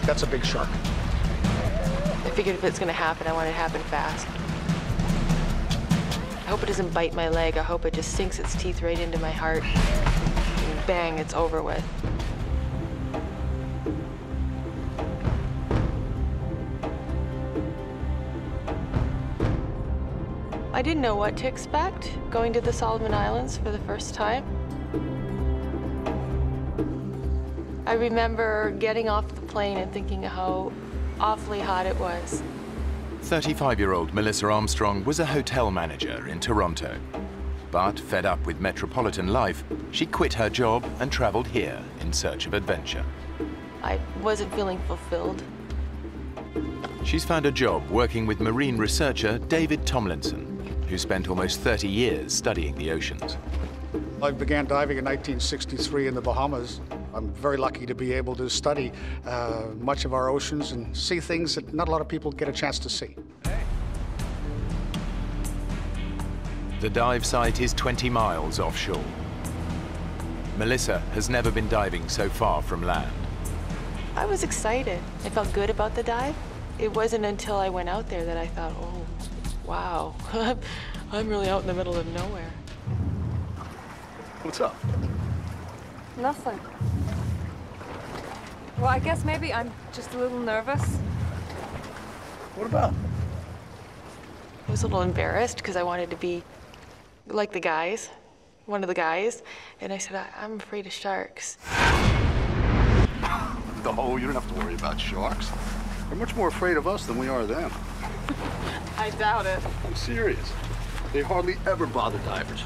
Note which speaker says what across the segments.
Speaker 1: That's a big shark.
Speaker 2: I figured if it's gonna happen, I want it to happen fast. I hope it doesn't bite my leg. I hope it just sinks its teeth right into my heart. And bang, it's over with. I didn't know what to expect going to the Solomon Islands for the first time. I remember getting off the plane and thinking how awfully hot it was.
Speaker 3: 35-year-old Melissa Armstrong was a hotel manager in Toronto. But fed up with metropolitan life, she quit her job and traveled here in search of adventure.
Speaker 2: I wasn't feeling fulfilled.
Speaker 3: She's found a job working with marine researcher David Tomlinson, who spent almost 30 years studying the oceans.
Speaker 1: I began diving in 1963 in the Bahamas. I'm very lucky to be able to study much of our oceans and see things that not a lot of people get a chance to see.
Speaker 3: The dive site is 20 miles offshore. Melissa has never been diving so far from land.
Speaker 2: I was excited. I felt good about the dive. It wasn't until I went out there that I thought, oh, wow, I'm really out in the middle of nowhere.
Speaker 4: What's up?
Speaker 5: Nothing. Well, I guess maybe I'm just a little nervous.
Speaker 4: What about?
Speaker 2: I was a little embarrassed because I wanted to be like the guys, one of the guys, and I said, I'm afraid of sharks.
Speaker 4: No, you don't have to worry about sharks. They're much more afraid of us than we are of them.
Speaker 2: I doubt it.
Speaker 4: I'm serious. They hardly ever bother divers.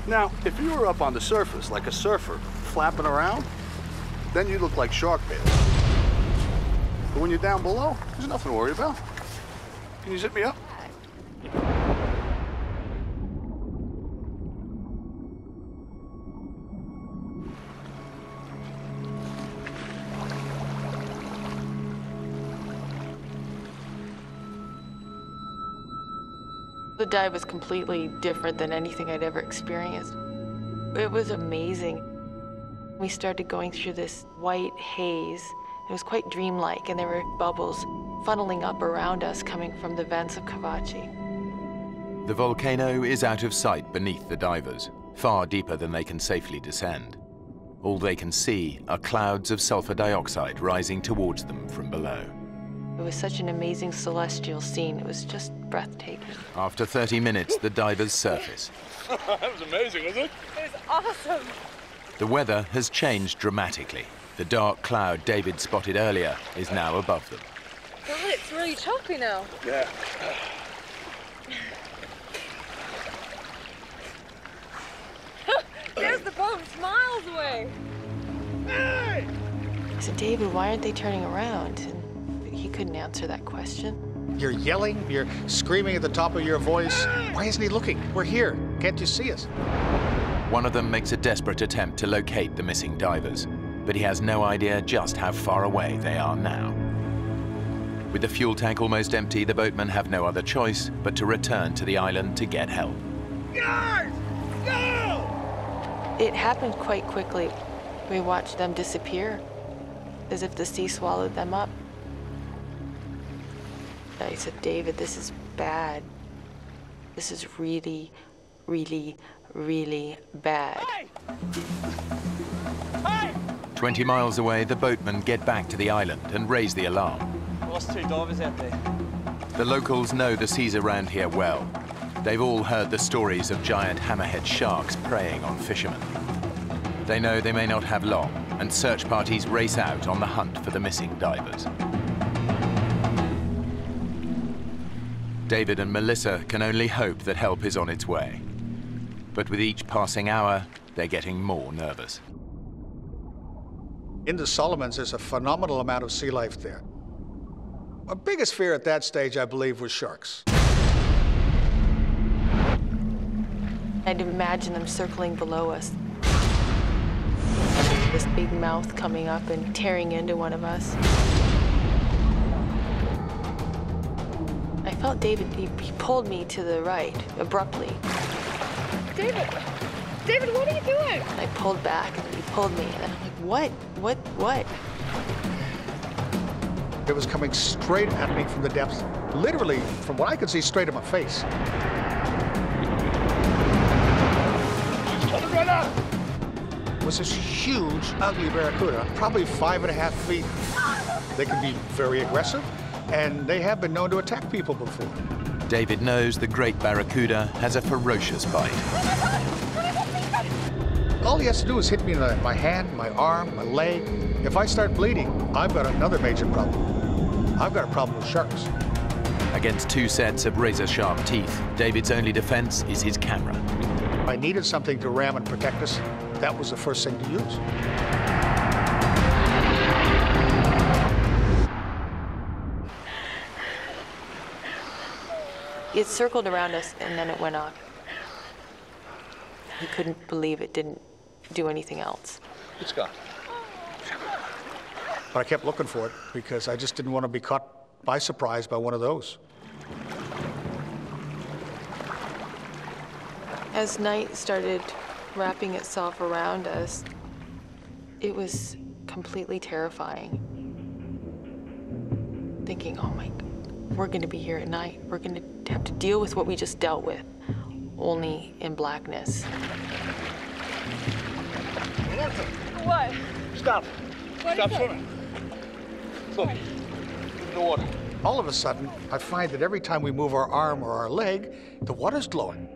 Speaker 4: Now, if you were up on the surface like a surfer, flapping around, then you look like shark bait. But when you're down below, there's nothing to worry about. Can you zip me up?
Speaker 2: The dive was completely different than anything I'd ever experienced. It was amazing. We started going through this white haze. It was quite dreamlike, and there were bubbles funneling up around us coming from the vents of Kavachi.
Speaker 3: The volcano is out of sight beneath the divers, far deeper than they can safely descend. All they can see are clouds of sulfur dioxide rising towards them from below.
Speaker 2: It was such an amazing celestial scene. It was just breathtaking.
Speaker 3: After 30 minutes, the divers surface.
Speaker 4: That was amazing, wasn't it?
Speaker 5: It was awesome.
Speaker 3: The weather has changed dramatically. The dark cloud David spotted earlier is now above them.
Speaker 5: God, it's really choppy now.
Speaker 4: Yeah.
Speaker 5: There's the boat, it's miles away.
Speaker 4: Hey!
Speaker 2: I said, David, why aren't they turning around? And he couldn't answer that question.
Speaker 1: You're yelling, you're screaming at the top of your voice. Why isn't he looking? We're here. Can't you see us?
Speaker 3: One of them makes a desperate attempt to locate the missing divers, but he has no idea just how far away they are now. With the fuel tank almost empty, the boatmen have no other choice but to return to the island to get help.
Speaker 4: Guys! Go!
Speaker 2: It happened quite quickly. We watched them disappear, as if the sea swallowed them up. I said, David, this is bad. This is really, really, really bad.
Speaker 4: Hey!
Speaker 3: 20 miles away, the boatmen get back to the island and raise the alarm.
Speaker 6: Lost 2 divers out there.
Speaker 3: The locals know the seas around here well. They've all heard the stories of giant hammerhead sharks preying on fishermen. They know they may not have long, and search parties race out on the hunt for the missing divers. David and Melissa can only hope that help is on its way. But with each passing hour, they're getting more nervous.
Speaker 1: In the Solomons, there's a phenomenal amount of sea life there. My biggest fear at that stage, I believe, was sharks.
Speaker 2: I'd imagine them circling below us. This big mouth coming up and tearing into one of us. I felt David, he pulled me to the right, abruptly.
Speaker 5: David! David, what are you doing?
Speaker 2: I pulled back and he pulled me, and I'm like, what?
Speaker 1: It was coming straight at me from the depths, literally, from what I could see, straight at my face. It was this huge, ugly barracuda, probably 5.5 feet. They can be very aggressive, and they have been known to attack people before.
Speaker 3: David knows the great barracuda has a ferocious bite.
Speaker 1: All he has to do is hit me in my hand, my arm, my leg. If I start bleeding, I've got another major problem. I've got a problem with sharks.
Speaker 3: Against 2 sets of razor-sharp teeth, David's only defense is his camera.
Speaker 1: I needed something to ram and protect us. That was the first thing to use.
Speaker 2: It circled around us and then it went off. He couldn't believe it didn't do anything else.
Speaker 4: It's gone.
Speaker 1: But I kept looking for it because I just didn't want to be caught by surprise by one of those.
Speaker 2: As night started wrapping itself around us, it was completely terrifying. Thinking, oh my God, we're going to be here at night. We're going to have to deal with what we just dealt with, only in blackness.
Speaker 5: What?
Speaker 4: Stop. Stop swimming. Look, in the water.
Speaker 1: All of a sudden, I find that every time we move our arm or our leg, the water's glowing.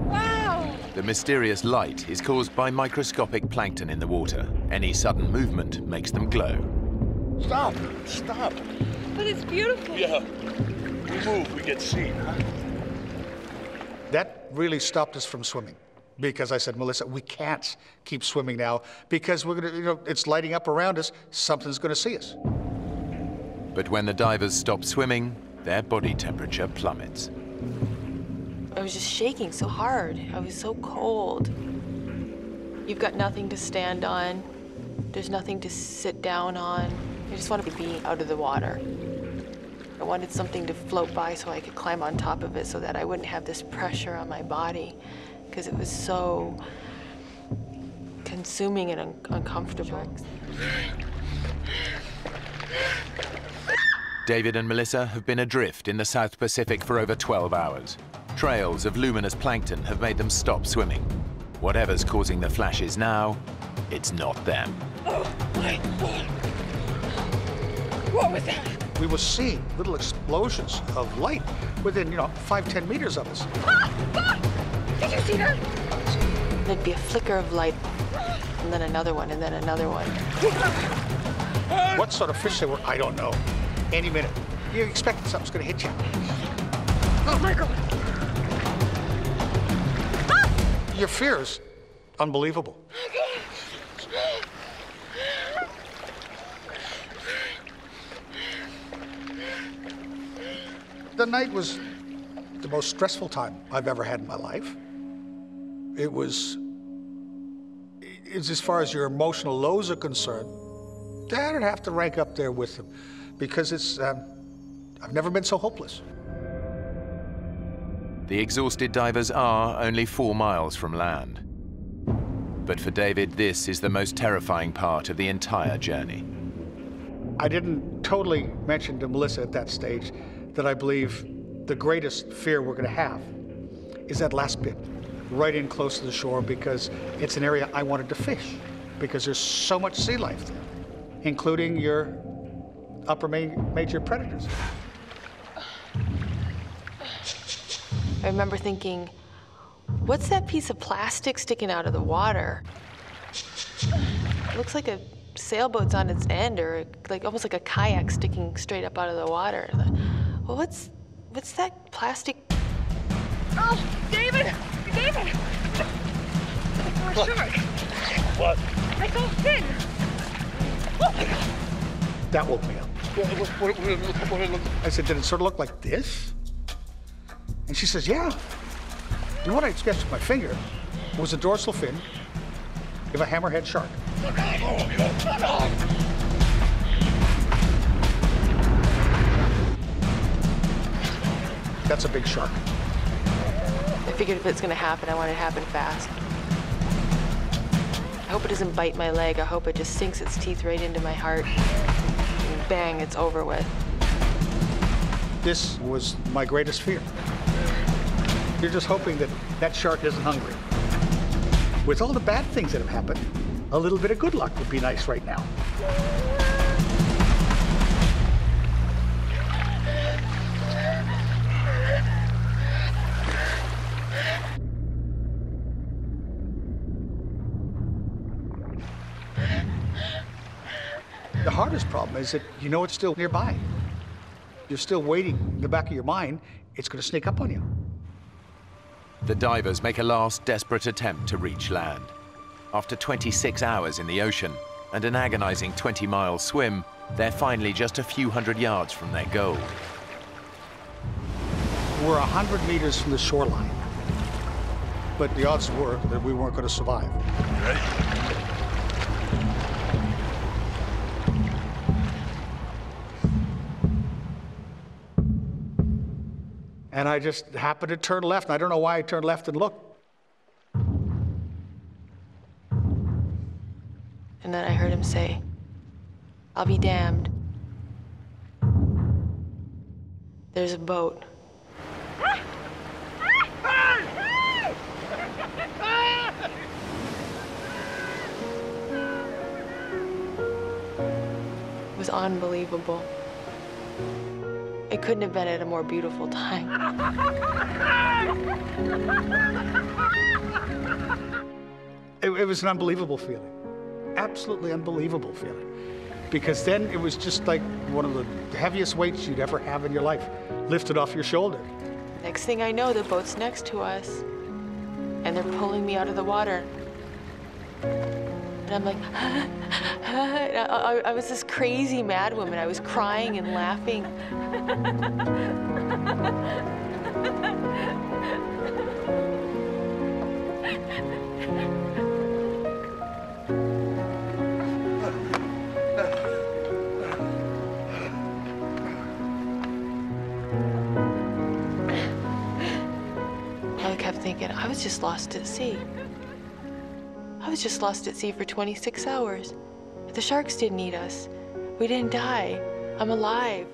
Speaker 5: Wow!
Speaker 3: The mysterious light is caused by microscopic plankton in the water. Any sudden movement makes them glow.
Speaker 4: Stop. Stop.
Speaker 5: But it's beautiful.
Speaker 4: Yeah. We move, we get seen, huh?
Speaker 1: That really stopped us from swimming because I said, Melissa, we can't keep swimming now because we're going to, it's lighting up around us. Something's going to see us.
Speaker 3: But when the divers stop swimming, their body temperature plummets.
Speaker 2: I was just shaking so hard. I was so cold. You've got nothing to stand on. There's nothing to sit down on. I just wanted to be out of the water. I wanted something to float by so I could climb on top of it so that I wouldn't have this pressure on my body because it was so consuming and uncomfortable.
Speaker 3: David and Melissa have been adrift in the South Pacific for over 12 hours. Trails of luminous plankton have made them stop swimming. Whatever's causing the flashes now, it's not them.
Speaker 5: Oh my God! What was that?
Speaker 1: We were seeing little explosions of light within, 5-10 meters of us.
Speaker 5: Ah! Did you see that?
Speaker 2: There'd be a flicker of light, and then another one, and then another one.
Speaker 1: What sort of fish they were, I don't know. Any minute. You expect something's going to hit you.
Speaker 5: Oh my God!
Speaker 1: Your fear is unbelievable. The night was the most stressful time I've ever had in my life. It was as far as your emotional lows are concerned, that'd have to rank up there with them because it's, I've never been so hopeless.
Speaker 3: The exhausted divers are only 4 miles from land. But for David, this is the most terrifying part of the entire journey.
Speaker 1: I didn't totally mention to Melissa at that stage that I believe the greatest fear we're going to have is that last bit, right in close to the shore, because it's an area I wanted to fish, because there's so much sea life there, including your upper major predators.
Speaker 2: I remember thinking, what's that piece of plastic sticking out of the water? It looks like a sailboat's on its end, or almost like a kayak sticking straight up out of the water. Well, what's that plastic?
Speaker 5: Oh, David! David! It's a shark.
Speaker 4: What?
Speaker 5: I saw a fin. Oh my God!
Speaker 1: That woke me up.
Speaker 4: What?
Speaker 1: I said, did it sort of look like this? And she says, yeah. And what I sketched with my finger was a dorsal fin of a hammerhead shark. That's a big shark.
Speaker 2: I figured if it's going to happen, I want it to happen fast. I hope it doesn't bite my leg. I hope it just sinks its teeth right into my heart. And bang, it's over with.
Speaker 1: This was my greatest fear. You're just hoping that that shark isn't hungry. With all the bad things that have happened, a little bit of good luck would be nice right now. The hardest problem is that you know it's still nearby. You're still waiting in the back of your mind, it's going to sneak up on you.
Speaker 3: The divers make a last desperate attempt to reach land. After 26 hours in the ocean and an agonizing 20-mile swim, they're finally just a few hundred yards from their goal.
Speaker 1: We're 100 meters from the shoreline, but the odds were that we weren't going to survive.
Speaker 4: Ready?
Speaker 1: And I just happened to turn left, and I don't know why I turned left and looked.
Speaker 2: And then I heard him say, "I'll be damned. There's a boat." It was unbelievable. It couldn't have been at a more beautiful time.
Speaker 1: It was an unbelievable feeling. Absolutely unbelievable feeling. Because then it was just like one of the heaviest weights you'd ever have in your life lifted off your shoulder.
Speaker 2: Next thing I know, the boat's next to us, and they're pulling me out of the water. And I'm like, I was this crazy mad woman. I was crying and laughing. I kept thinking, I was just lost at sea. I was just lost at sea for 26 hours. The sharks didn't eat us. We didn't die. I'm alive.